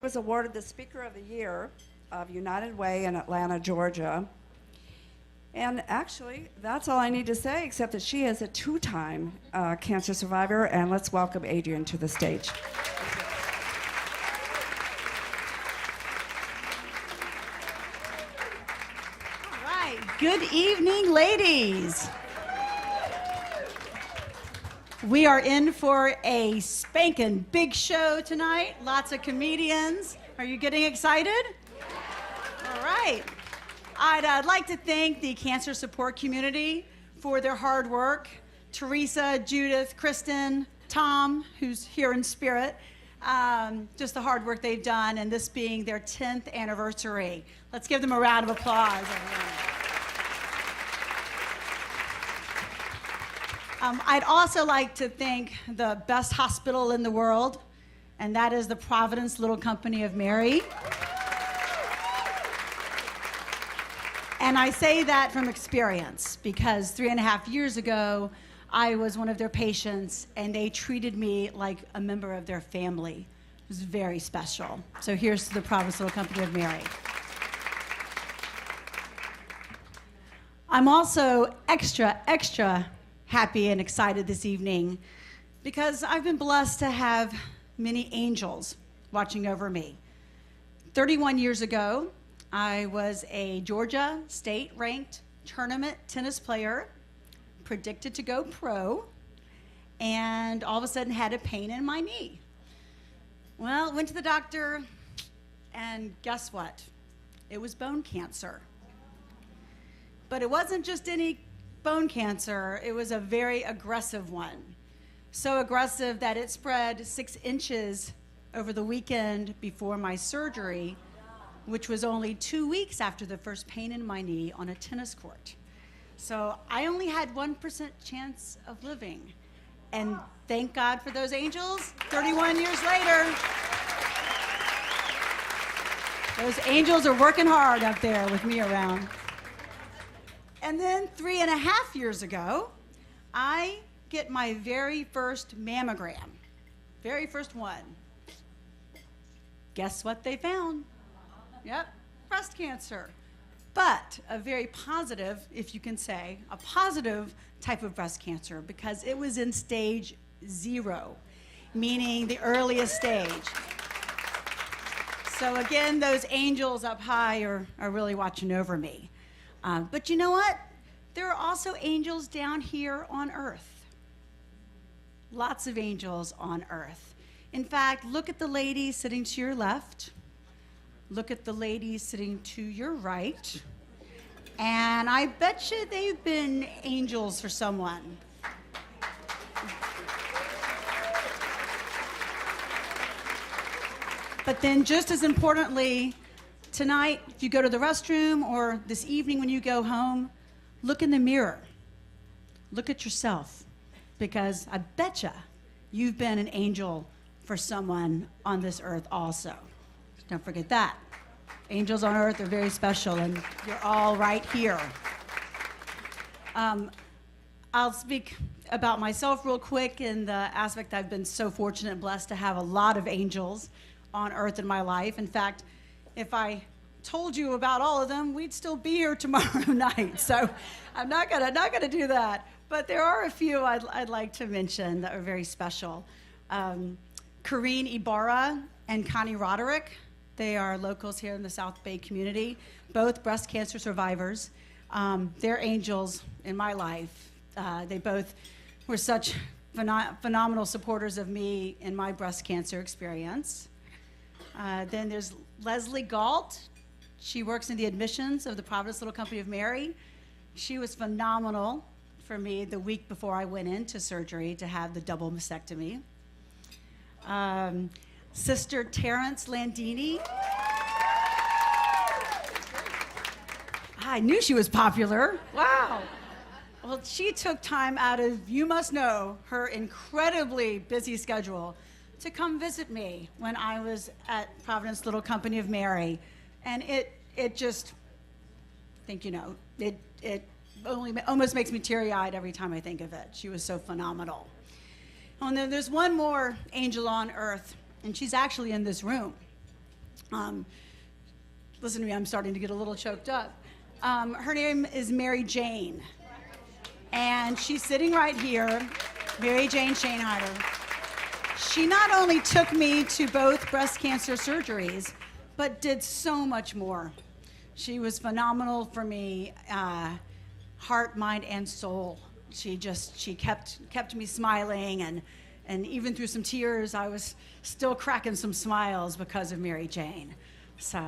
was awarded the Speaker of the Year of United Way in Atlanta, Georgia. And actually, that's all I need to say, except that she is a two-time cancer survivor. And let's welcome Adrienne to the stage. All right. Good evening, ladies. We are in for a spanking big show tonight. Lots of comedians. Are you getting excited? All right. I'd like to thank the cancer support community for their hard work. Teresa, Judith, Kristen, Tom, who's here in spirit. Just the hard work they've done, and this being their 10th anniversary. Let's give them a round of applause, everyone. I'd also like to thank the best hospital in the world, and that is the Providence Little Company of Mary. And I say that from experience because 3.5 years ago, I was one of their patients and they treated me like a member of their family. It was very special. So here's to the Providence Little Company of Mary. I'm also extra happy and excited this evening because I've been blessed to have many angels watching over me. 31 years ago, I was a Georgia state-ranked tournament tennis player, predicted to go pro, and all of a sudden had a pain in my knee. Well, went to the doctor, and guess what? It was bone cancer. But it wasn't just any bone cancer, it was a very aggressive one. So aggressive that it spread 6 inches over the weekend before my surgery, which was only 2 weeks after the first pain in my knee on a tennis court. So I only had 1% chance of living. And thank God for those angels, 31 years later. Those angels are working hard up there with me around. And then 3.5 years ago, I get my very first mammogram, very first one. Guess what they found? Yep, breast cancer. But a very positive, if you can say, a positive type of breast cancer because it was in stage 0, meaning the earliest stage. So again, those angels up high are really watching over me. But you know what? There are also angels down here on earth. Lots of angels on earth. In fact, look at the lady sitting to your left. Look at the ladies sitting to your right, and I bet you they've been angels for someone. But then just as importantly, tonight, if you go to the restroom or this evening when you go home, look in the mirror. Look at yourself, because I bet you've been an angel for someone on this earth also. Don't forget that. Angels on earth are very special, and you're all right here. I'll speak about myself real quick in the aspect I've been so fortunate and blessed to have a lot of angels on earth in my life. In fact, if I told you about all of them, we'd still be here tomorrow night. So I'm not gonna do that. But there are a few I'd like to mention that are very special. Corrine Ibarra and Connie Roderick. They are locals here in the South Bay community, both breast cancer survivors. They're angels in my life. They both were such phenomenal supporters of me in my breast cancer experience. Then there's Leslie Galt. She works in the admissions of the Providence Little Company of Mary. She was phenomenal for me the week before I went into surgery to have the double mastectomy. Sister Terrence Landini. I knew she was popular. Wow. Well, she took time out of, you must know, her incredibly busy schedule to come visit me when I was at Providence Little Company of Mary. And it just, I think, you know, it almost makes me teary-eyed every time I think of it. She was so phenomenal. Oh, and then there's one more angel on earth, and she's actually in this room. Listen to me, I'm starting to get a little choked up. Her name is Mary Jane, and she's sitting right here, Mary Jane Shanehider. She not only took me to both breast cancer surgeries, but did so much more. She was phenomenal for me, heart, mind, and soul. She kept me smiling, and even through some tears, I was still cracking some smiles because of Mary Jane. So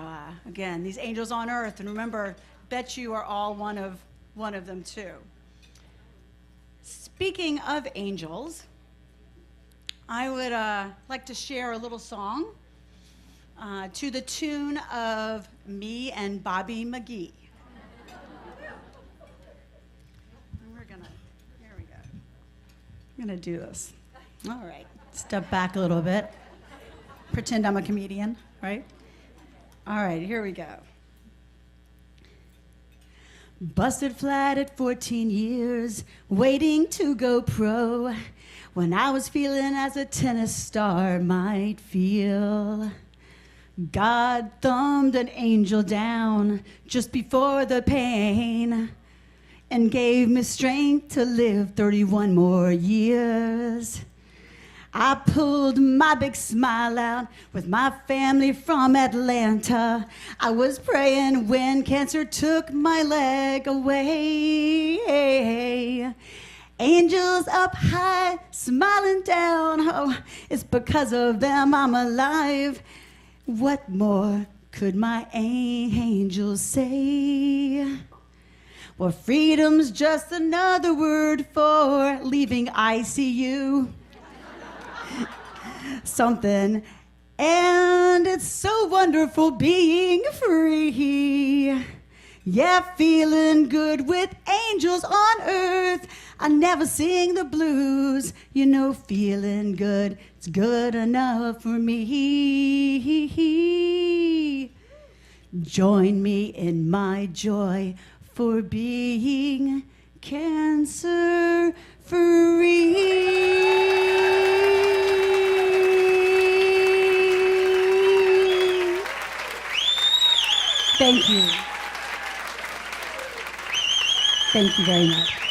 again, these angels on earth, and remember, bet you are all one of them too. Speaking of angels, I would like to share a little song to the tune of Me and Bobby McGee. Here we go. I'm gonna do this. All right, step back a little bit. Pretend I'm a comedian, right? All right, here we go. Busted flat at 14 years, waiting to go pro, when I was feeling as a tennis star might feel. God thumbed an angel down just before the pain and gave me strength to live 31 more years. I pulled my big smile out with my family from Atlanta. I was praying when cancer took my leg away. Angels up high, smiling down. Oh, it's because of them I'm alive. What more could my angels say? Well, freedom's just another word for leaving ICU. Something, and it's so wonderful being free. Yeah, feeling good with angels on earth. I never sing the blues, you know, feeling good, it's good enough for me. Join me in my joy for being cancer free. Thank you. Thank you very much.